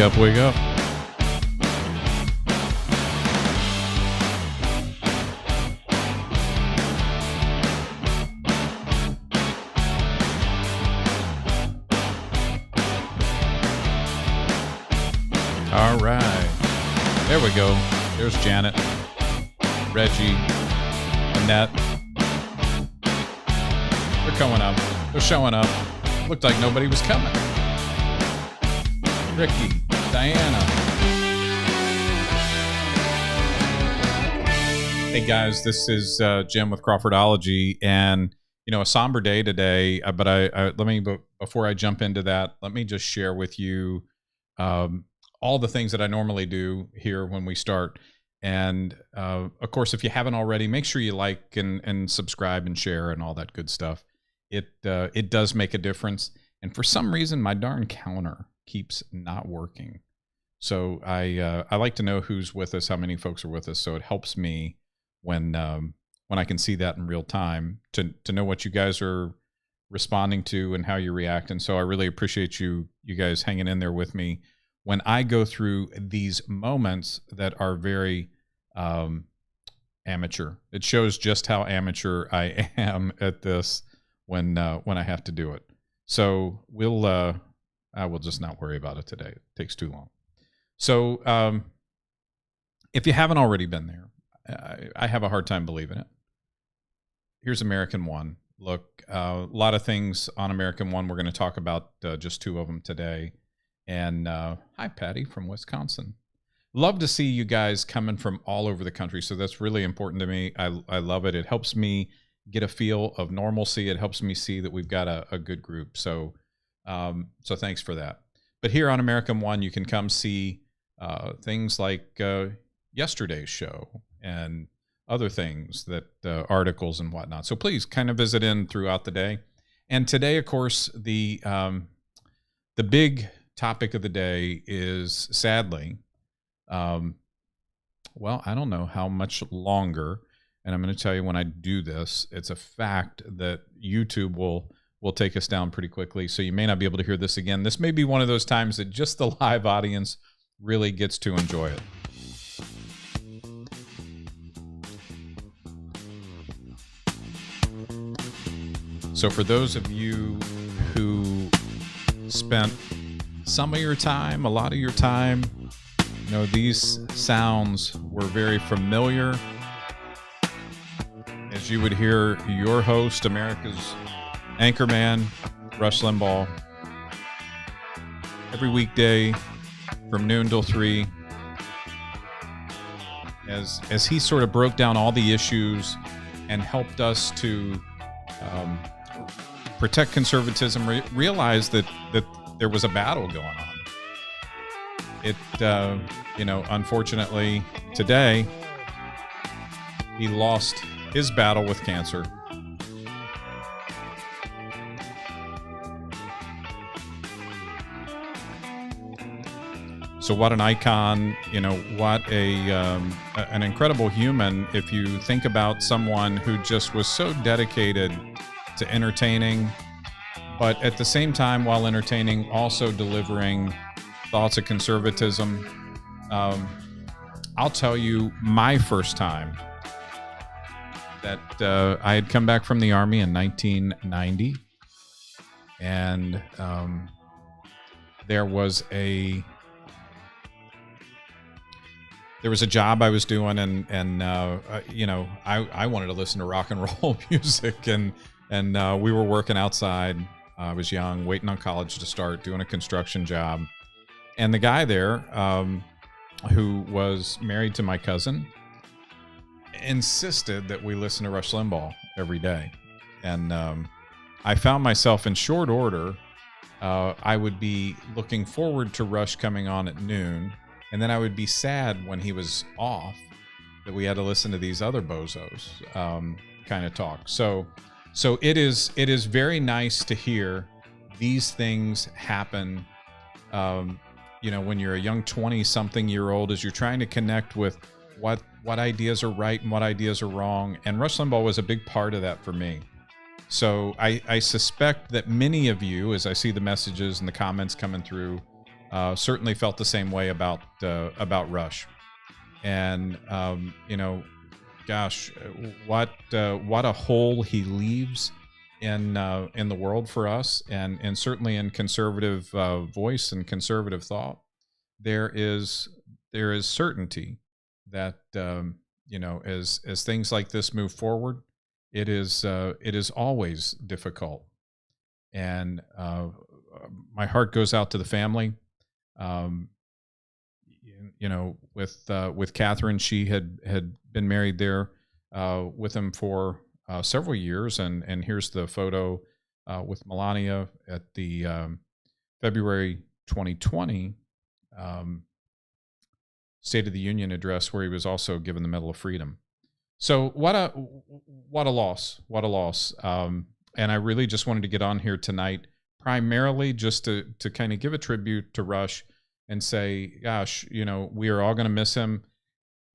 up, wake up. All right. There we go. There's Janet, Reggie, Annette. They're coming up. They're showing up. Looked like nobody was coming. Ricky, Diana. Hey guys, this is Jim with Crawfordology, and a somber day today. But before I jump into that, let me just share with you all the things that I normally do here when we start. And of course, if you haven't already, make sure you like and subscribe and share and all that good stuff. It does make a difference. And for some reason, my darn counter keeps not working. So I like to know who's with us, how many folks are with us. So it helps me when I can see that in real time to know what you guys are responding to and how you react. And so I really appreciate you guys hanging in there with me when I go through these moments that are very amateur. It shows just how amateur I am at this when I have to do it. So I will just not worry about it today. It takes too long. So if you haven't already been there, I have a hard time believing it. Here's American One. Look, a lot of things on American One. We're going to talk about just two of them today. And hi, Patty from Wisconsin. Love to see you guys coming from all over the country. So that's really important to me. I love it. It helps me get a feel of normalcy. It helps me see that we've got a good group. So thanks for that. But here on American One, you can come see things like yesterday's show and other things, that articles and whatnot. So please kind of visit in throughout the day. And today, of course, the big topic of the day is, sadly, well, I don't know how much longer. And I'm going to tell you, when I do this, it's a fact that YouTube will take us down pretty quickly. So you may not be able to hear this again. This may be one of those times that just the live audience really gets to enjoy it. So for those of you who spent some of your time, a lot of your time, these sounds were very familiar, as you would hear your host, America's anchorman, Rush Limbaugh, every weekday from noon till 3, as he sort of broke down all the issues and helped us to protect conservatism, realize that there was a battle going on. It, unfortunately, today, he lost his battle with cancer. So what an icon, what an incredible human. If you think about someone who just was so dedicated to entertaining, but at the same time, while entertaining, also delivering thoughts of conservatism. I'll tell you, my first time that I had come back from the Army in 1990, and there was a job I was doing, and I wanted to listen to rock and roll music, and we were working outside. I was young, waiting on college to start, doing a construction job. And the guy there, who was married to my cousin, insisted that we listen to Rush Limbaugh every day. And I found myself in short order. I would be looking forward to Rush coming on at noon, and then I would be sad when he was off that we had to listen to these other bozos kind of talk. So it is very nice to hear these things happen. When you're a young 20-something-year-old, as you're trying to connect with what ideas are right and what ideas are wrong. And Rush Limbaugh was a big part of that for me. So I suspect that many of you, as I see the messages and the comments coming through, certainly felt the same way about Rush. And gosh, what a hole he leaves in the world for us, and certainly in conservative voice and conservative thought. There is certainty that as things like this move forward, it is always difficult, and my heart goes out to the family. Um, with Catherine, she had been married there with him for several years, and here's the photo with Melania at the February 2020 State of the Union address, where he was also given the Medal of Freedom. So what a loss, what a loss. And I really just wanted to get on here tonight, primarily just to kind of give a tribute to Rush and say, gosh, we are all going to miss him.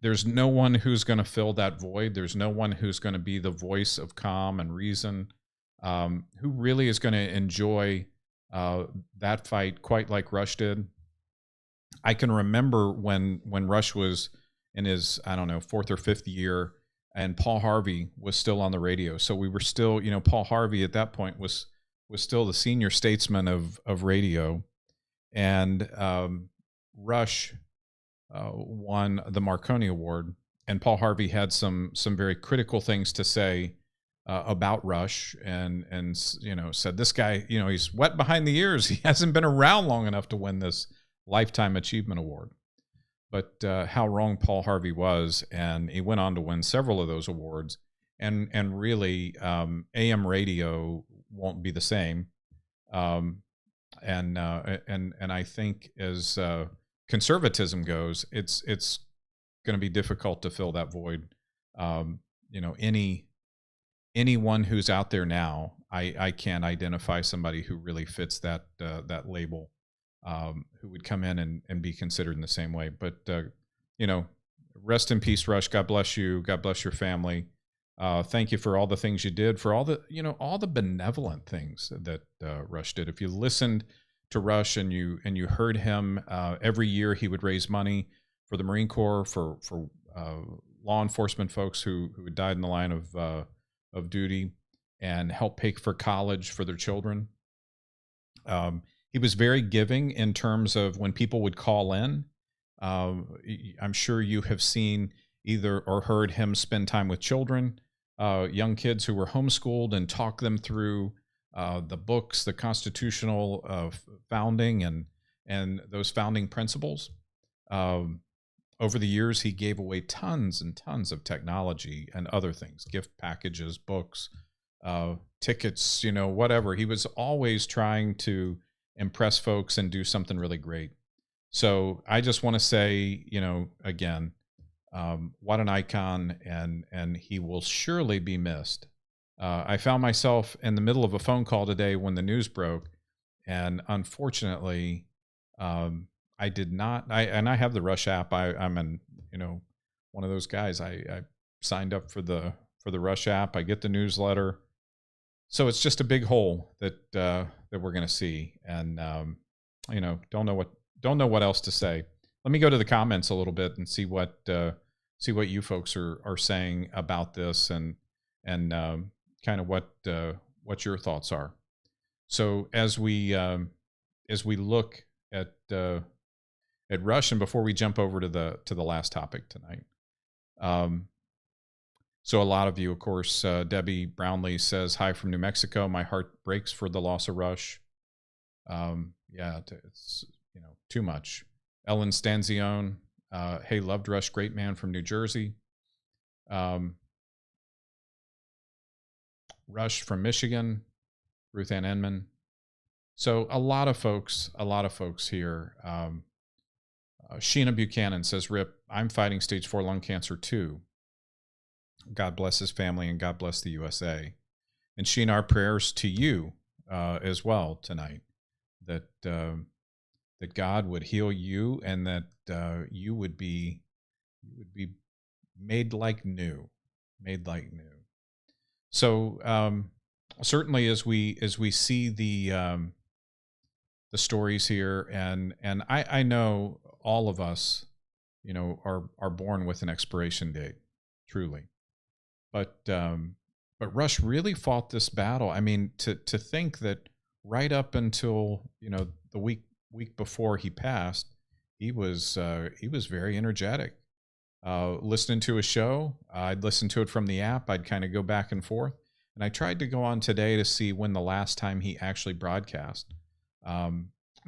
There's no one who's going to fill that void. There's no one who's going to be the voice of calm and reason, who really is going to enjoy that fight quite like Rush did. I can remember when Rush was in his, I don't know, 4th or 5th year, and Paul Harvey was still on the radio. So we were still, Paul Harvey at that point was still the senior statesman of radio. And Rush won the Marconi Award, and Paul Harvey had some very critical things to say about Rush, and said, this guy, he's wet behind the ears. He hasn't been around long enough to win this Lifetime Achievement Award. But how wrong Paul Harvey was, and he went on to win several of those awards. And really, AM radio won't be the same. And I think as conservatism goes, it's going to be difficult to fill that void. Anyone who's out there now, I can't identify somebody who really fits that label, who would come in and be considered in the same way. But rest in peace, Rush. God bless you. God bless your family. Thank you for all the things you did, for all the benevolent things that Rush did. If you listened to Rush and you heard him, every year he would raise money for the Marine Corps, for law enforcement folks who had died in the line of duty, and help pay for college for their children. He was very giving in terms of when people would call in. I'm sure you have seen either or heard him spend time with children, young kids who were homeschooled, and talk them through the books, the constitutional founding, and those founding principles. Over the years, he gave away tons and tons of technology and other things, gift packages, books, tickets, whatever. He was always trying to impress folks and do something really great. So I just want to say, again, what an icon, and he will surely be missed. I found myself in the middle of a phone call today when the news broke, and unfortunately, I did not. I have the Rush app. I'm one of those guys. I signed up for the Rush app. I get the newsletter, so it's just a big hole that we're going to see, and don't know what else to say. Let me go to the comments a little bit and see what you folks are saying about this, and kind of what your thoughts are. So as we look at Rush, and before we jump over to the last topic tonight, so a lot of you, of course, Debbie Brownlee says, hi from New Mexico. My heart breaks for the loss of Rush. Yeah, it's too much. Ellen Stanzione, hey, loved Rush, great man from New Jersey. Rush from Michigan, Ruth Ann Enman. So a lot of folks here. Sheena Buchanan says, Rip, I'm fighting stage 4 lung cancer too. God bless his family, and God bless the USA. And Sheena, our prayers to you as well tonight, that God would heal you, and that you would be made like new. So certainly, as we see the the stories here, and I know all of us, are born with an expiration date, truly. But Rush really fought this battle. I mean, to think that right up until the week before he passed, he was very energetic. Listening to a show, I'd listen to it from the app. I'd kind of go back and forth, and I tried to go on today to see when the last time he actually broadcast,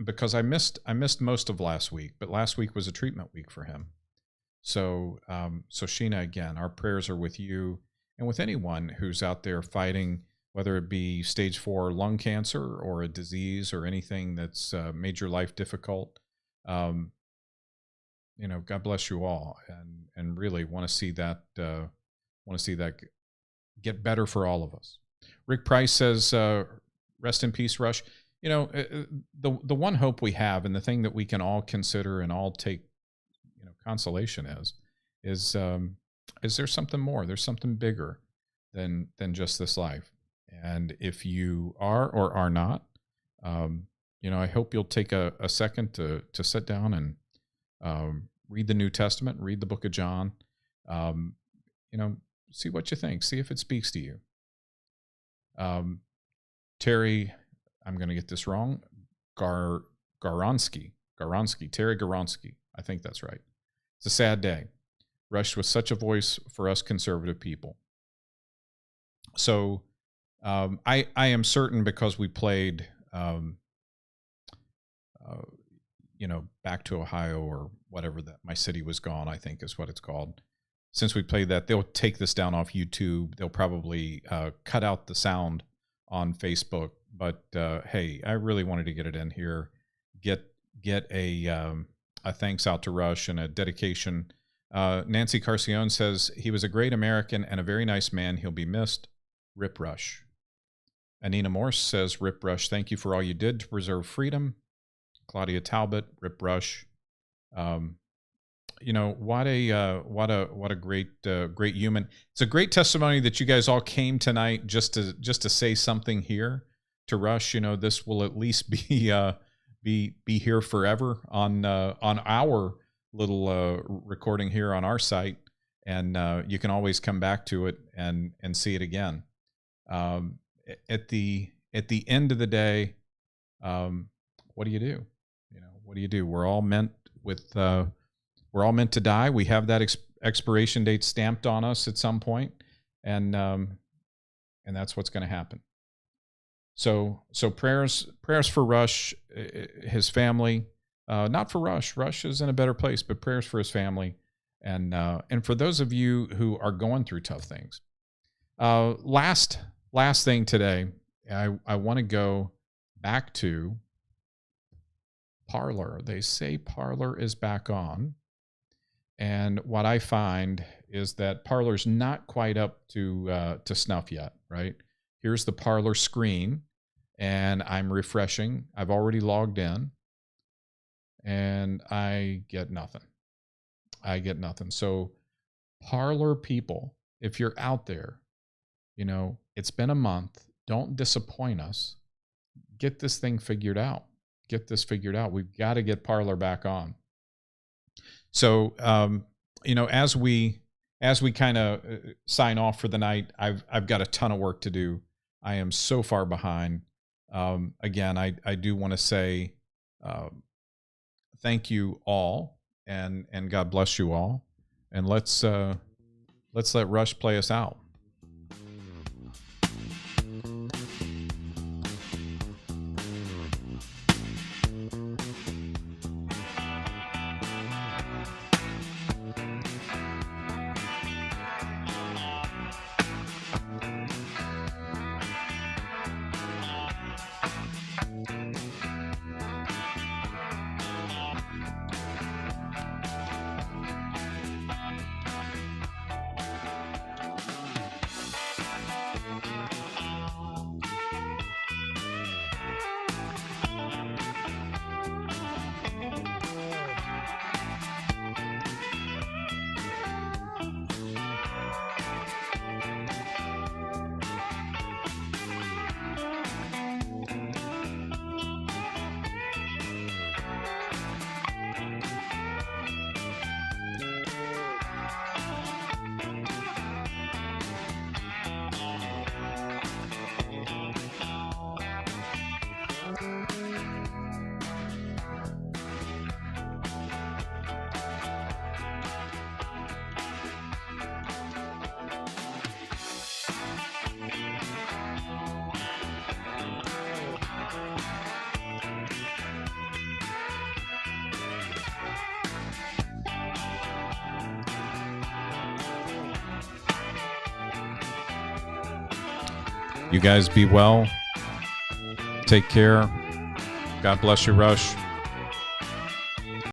because I missed most of last week. But last week was a treatment week for him. So Sheena, again, our prayers are with you and with anyone who's out there fighting, whether it be stage 4 lung cancer or a disease or anything that's made your life difficult. God bless you all, and really want to see that get better for all of us. Rick Price says, "Rest in peace, Rush." The one hope we have, and the thing that we can all consider and all take consolation is there something more? There's something bigger than just this life. And if you are or are not, I hope you'll take a second to sit down and read the New Testament, read the book of John, see what you think, see if it speaks to you. Terry, I'm going to get this wrong, Garonsky, Terry Garonsky, I think that's right. It's a sad day. Rush was such a voice for us conservative people. So I am certain, because we played, Back to Ohio, or whatever that My City Was Gone, I think is what it's called. Since we played that, they'll take this down off YouTube. They'll probably cut out the sound on Facebook. But hey, I really wanted to get it in here. Get a thanks out to Rush and a dedication. Nancy Carcione says, "He was a great American and a very nice man. He'll be missed. Rip Rush." Anina Morse says, "Rip Rush, thank you for all you did to preserve freedom." Claudia Talbot, Rip Rush. What a great human. It's a great testimony that you guys all came tonight just to say something here to Rush. This will at least be here forever on our little recording here on our site, and you can always come back to it and see it again. At the end of the day, what do you do? What do you do? We're all meant to die. We have that expiration date stamped on us at some point, and that's what's going to happen. So prayers for Rush, his family, not for Rush. Rush is in a better place, but prayers for his family, and for those of you who are going through tough things. Last thing today, I want to go back to Parler. They say Parler is back on, and what I find is that Parler's not quite up to snuff yet. Right? Here's the Parler screen, and I'm refreshing. I've already logged in, and I get nothing. So Parler people, if you're out there, it's been a month. Don't disappoint us. Get this thing figured out. We've got to get Parler back on. So, as we kind of sign off for the night, I've got a ton of work to do. I am so far behind. Again, I do want to say thank you all, and God bless you all, and let's let Rush play us out. You guys be well. Take care. God bless you, Rush.